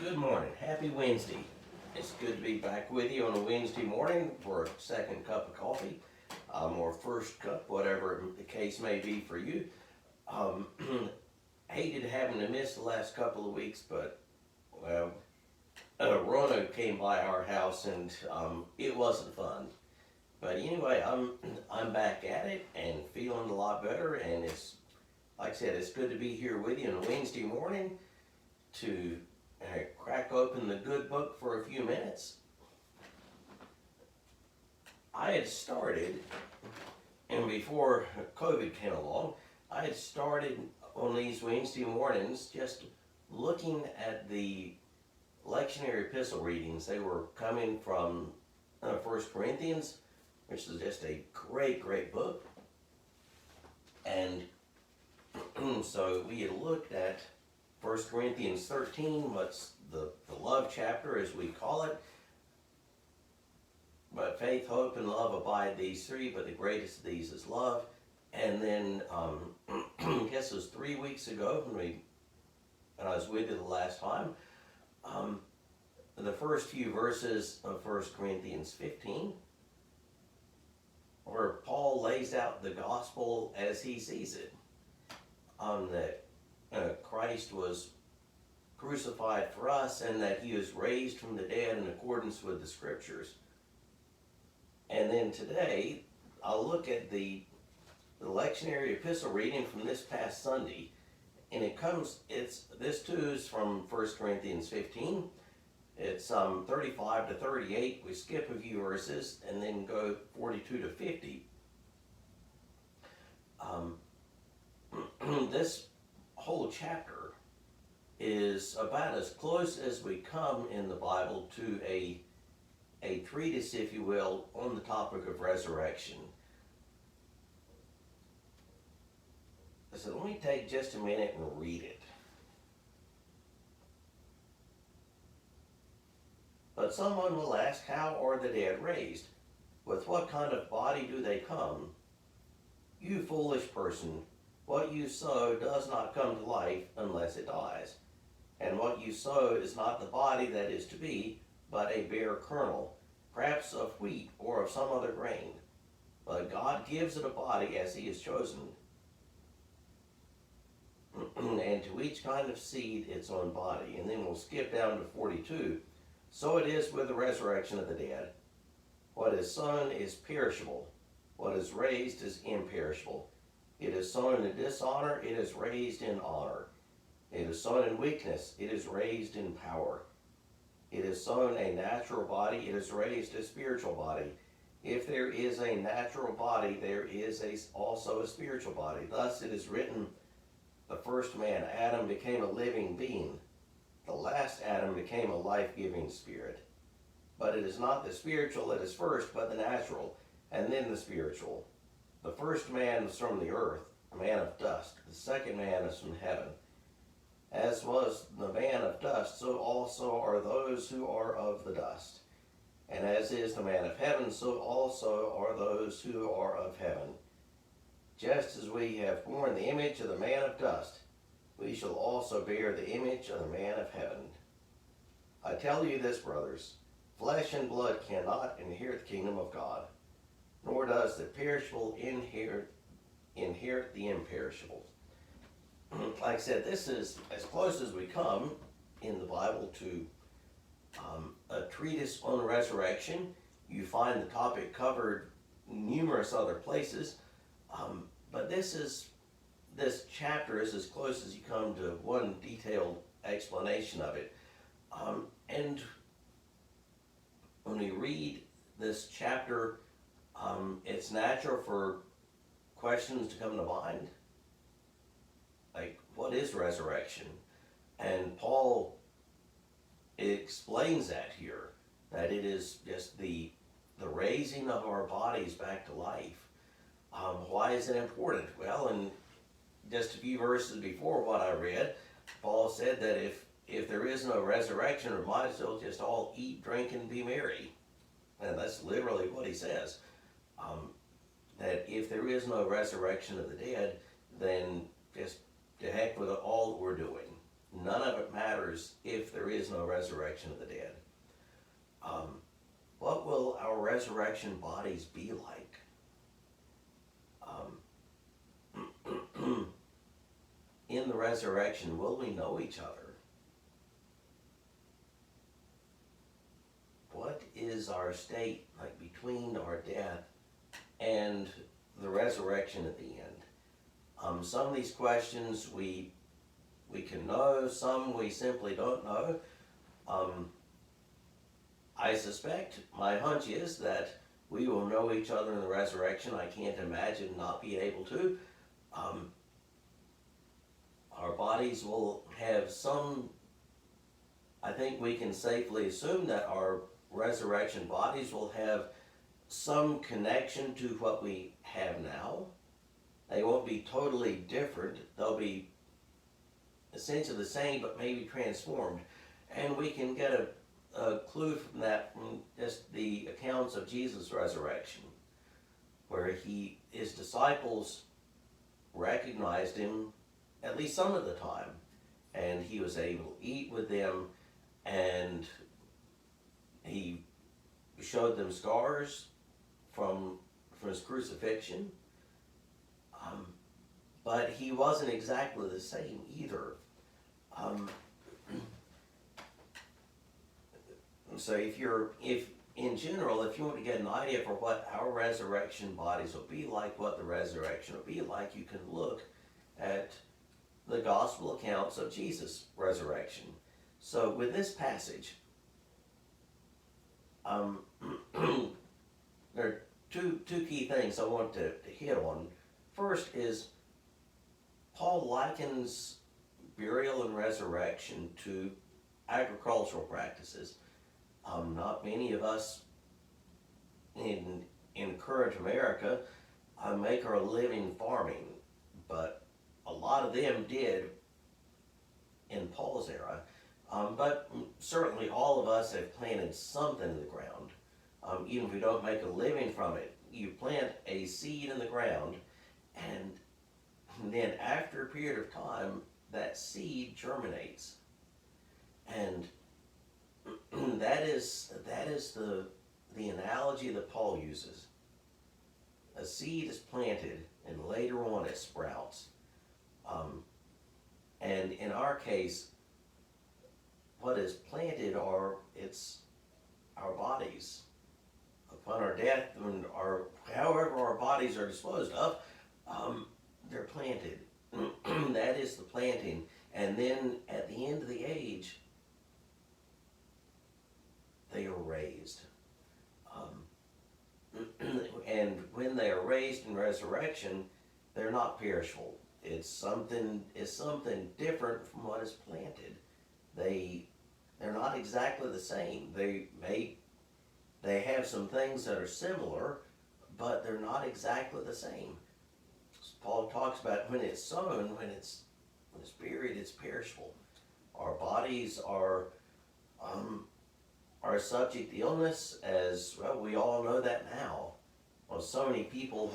Good morning. Happy Wednesday. It's good to be back with you on a Wednesday morning for a second cup of coffee, or first cup, whatever the case may be for you. Um, Hated having to miss the last couple of weeks, but well, Rona came by our house and it wasn't fun. But anyway, I'm back at it and feeling a lot better, and it's like I said, it's good to be here with you on a Wednesday morning to crack open the good book for a few minutes. I had started, and before COVID came along, I had started on these Wednesday mornings just looking at the lectionary epistle readings. They were coming from 1 Corinthians, which is just a great book. And so we had looked at 1 Corinthians 13, what's the love chapter as we call it. But faith, hope, and love abide these three, but the greatest of these is love. And then, I guess it was 3 weeks ago when I was with you the last time, the first few verses of 1 Corinthians 15, where Paul lays out the gospel as he sees it, that Christ was crucified for us and that he was raised from the dead in accordance with the scriptures. And then today, I'll look at the lectionary epistle reading from this past Sunday, and this too is from 1 Corinthians 15. It's 35 to 38. We skip a few verses and then go 42 to 50. This whole chapter is about as close as we come in the Bible to a treatise, if you will, on the topic of resurrection. So let me take just a minute and read it. But someone will ask, how are the dead raised? With what kind of body do they come? You foolish person, what you sow does not come to life unless it dies. And what you sow is not the body that is to be, but a bare kernel, perhaps of wheat or of some other grain. But God gives it a body as he has chosen, and to each kind of seed its own body. And then we'll skip down to 42. So it is with the resurrection of the dead. What is sown is perishable. What is raised is imperishable. It is sown in dishonor, it is raised in honor. It is sown in weakness, it is raised in power. It is sown a natural body, it is raised a spiritual body. If there is a natural body, there is also a spiritual body. Thus it is written, the first man, Adam, became a living being. The last Adam became a life-giving spirit. But it is not the spiritual that is first, but the natural, and then the spiritual. The first man was from the earth, a man of dust. The second man is from heaven. As was the man of dust, so also are those who are of the dust. And as is the man of heaven, so also are those who are of heaven. Just as we have borne the image of the man of dust, we shall also bear the image of the man of heaven. I tell you this, brothers, flesh and blood cannot inherit the kingdom of God, nor does the perishable inherit the imperishable. Like I said, this is as close as we come in the Bible to a treatise on resurrection. You find the topic covered numerous other places, but this chapter is as close as you come to one detailed explanation of it. And when we read this chapter, it's natural for questions to come to mind. Like, what is resurrection? And Paul explains that here, that it is just the raising of our bodies back to life. Why is it important? Well, in just a few verses before what I read, Paul said that if there is no resurrection, we might as well just all eat, drink, and be merry. And that's literally what he says. That if there is no resurrection of the dead, then just to heck with all that we're doing. none of it matters if there is no resurrection of the dead. What will our resurrection bodies be like? In the resurrection, will we know each other? What is our state like between our death and the resurrection at the end? Some of these questions we can know, some we simply don't know. I suspect, my hunch is that we will know each other in the resurrection. I can't imagine not being able to. Our bodies will have some, I think we can safely assume that our resurrection bodies will have some connection to what we have now. They won't be totally different. They'll be essentially the same, but maybe transformed. And we can get a clue from that from just the accounts of Jesus' resurrection, where his disciples recognized him at least some of the time, and he was able to eat with them, and he showed them scars from his crucifixion, but he wasn't exactly the same either. So if in general, if you want to get an idea for what our resurrection bodies will be like, what the resurrection will be like, you can look at the gospel accounts of Jesus' resurrection. So with this passage, there are two key things I want to hit on. First is Paul likens burial and resurrection to agricultural practices. Not many of us in current America make our living farming, but a lot of them did in Paul's era. But certainly all of us have planted something in the ground. Even if we don't make a living from it, you plant a seed in the ground, and then after a period of time, that seed germinates. And that is the analogy that Paul uses. A seed is planted, and later on it sprouts. And in our case, what is planted are our bodies. Upon our death, and however our bodies are disposed of, they're planted. That is the planting. And then at the end of the age, they are raised. And when they are raised in resurrection, they're not perishable. It's something different from what is planted. They're not exactly the same. They have some things that are similar, but they're not exactly the same. Paul talks about when it's sown, when it's buried, it's perishable. Our bodies are subject to illness, as well. We all know that now. Well, so many people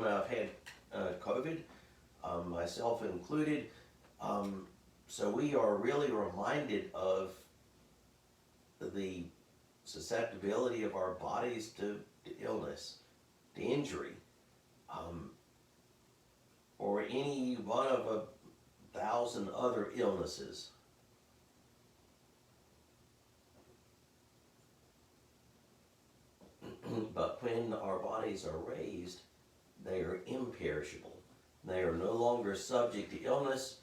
now have had COVID, myself included. So we are really reminded of the susceptibility of our bodies to illness, to injury, or any one of 1,000 other illnesses. But when our bodies are raised, they are imperishable. They are no longer subject to illness,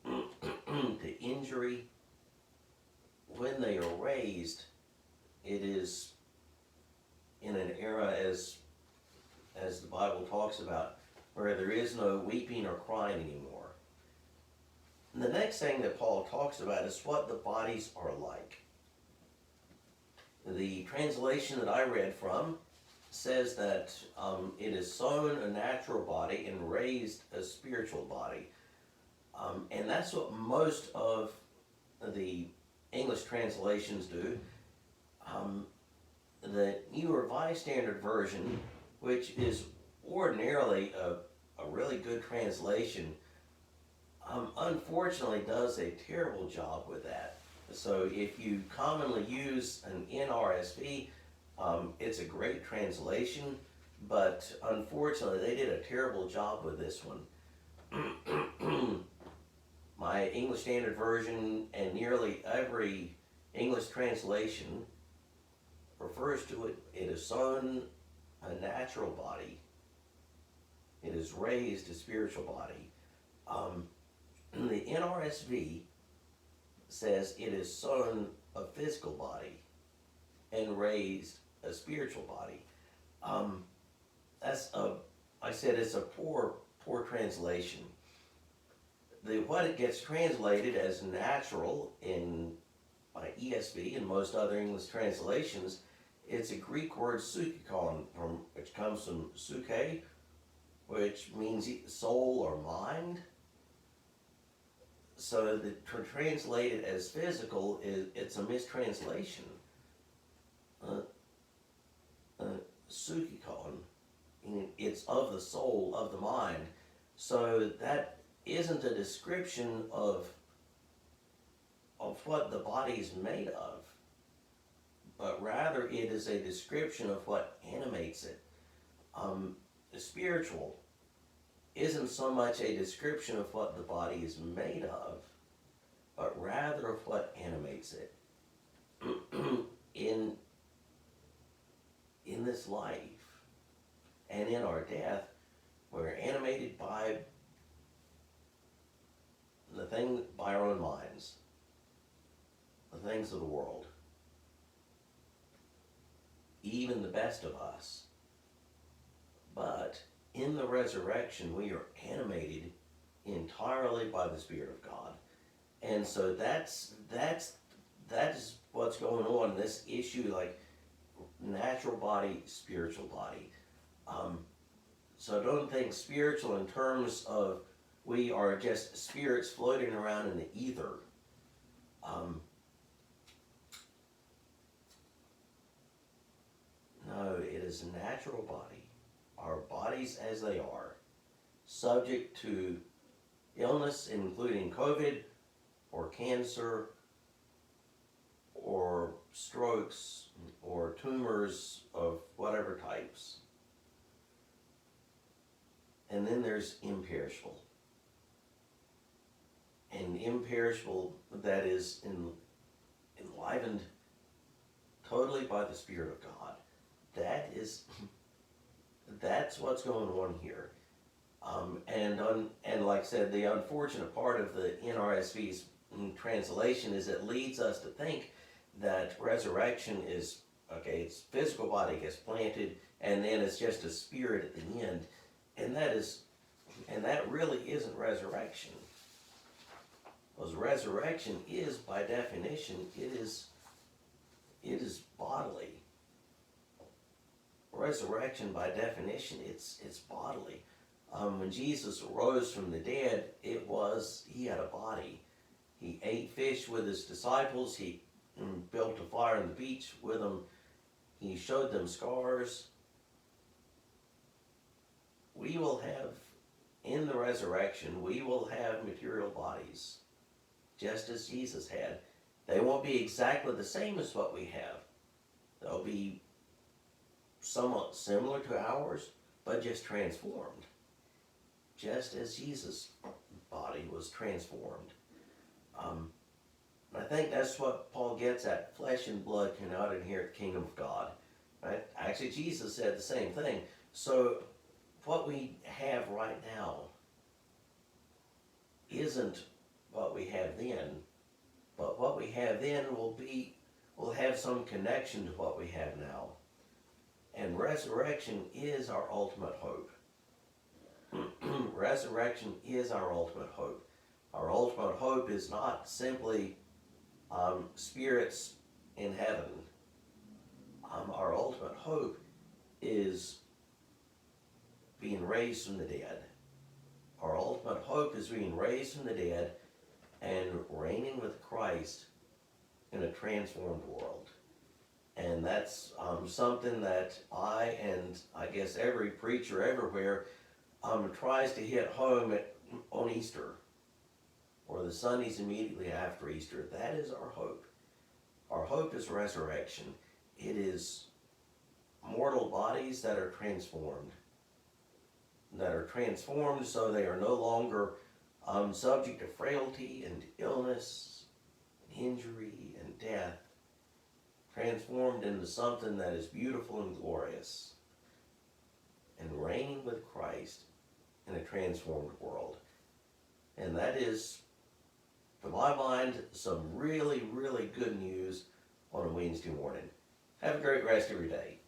to injury. When they are raised, it is in an era, as the Bible talks about, where there is no weeping or crying anymore. And the next thing that Paul talks about is what the bodies are like. The translation that I read from says that it is sown a natural body and raised a spiritual body. And that's what most of the English translations do. The New Revised Standard Version, which is ordinarily a really good translation, unfortunately does a terrible job with that. So if you commonly use an NRSV, it's a great translation, but unfortunately they did a terrible job with this one. My English Standard Version and nearly every English translation refers to it. It is sown a natural body. It is raised a spiritual body. The NRSV says it is sown a physical body and raised a spiritual body. That's a, I said it's a poor translation. What it gets translated as natural in by ESV and most other English translations, it's a Greek word psychikon, which comes from psyche, which means soul or mind. So the translated as physical it's a mistranslation. Psychikon, it's of the soul, of the mind. So that isn't a description of what the body is made of, but rather it is a description of what animates it. The spiritual isn't so much a description of what the body is made of, but rather of what animates it. in this life and in our death, we're animated by by our own minds, the things of the world, even the best of us. But in the resurrection, we are animated entirely by the Spirit of God. And so that is what's going on, this issue, like natural body, spiritual body. So don't think spiritual in terms of we are just spirits floating around in the ether. No, it is a natural body. Our bodies as they are, subject to illness, including COVID or cancer or strokes or tumors of whatever types. And then there's imperishable. And imperishable that is enlivened totally by the Spirit of God. That's what's going on here. And like I said, the unfortunate part of the NRSV's translation is it leads us to think that resurrection is, okay, it's physical body gets planted, and then it's just a spirit at the end. And that really isn't resurrection. Because resurrection is, by definition, it is bodily. Resurrection, by definition, it's bodily. When Jesus rose from the dead, he had a body. He ate fish with his disciples. He built a fire on the beach with them. He showed them scars. We will have, in the resurrection, we will have material bodies, just as Jesus had. They won't be exactly the same as what we have. They'll be somewhat similar to ours, but just transformed, just as Jesus' body was transformed. I think that's what Paul gets at. Flesh and blood cannot inherit the kingdom of God. Right? Actually, Jesus said the same thing. So what we have right now isn't what we have then, but what we have then will have some connection to what we have now. And resurrection is our ultimate hope. Resurrection is our ultimate hope. Our ultimate hope is not simply spirits in heaven. Our ultimate hope is being raised from the dead. Our ultimate hope is being raised from the dead and reigning with Christ in a transformed world. And that's something that I, and I guess every preacher everywhere, tries to hit home on Easter. or the Sundays immediately after Easter. That is our hope. Our hope is resurrection. It is mortal bodies that are transformed so they are no longer subject to frailty and illness, and injury and death, transformed into something that is beautiful and glorious, and reigning with Christ in a transformed world. And that is, to my mind, some really, really good news on a Wednesday morning. Have a great rest of your day.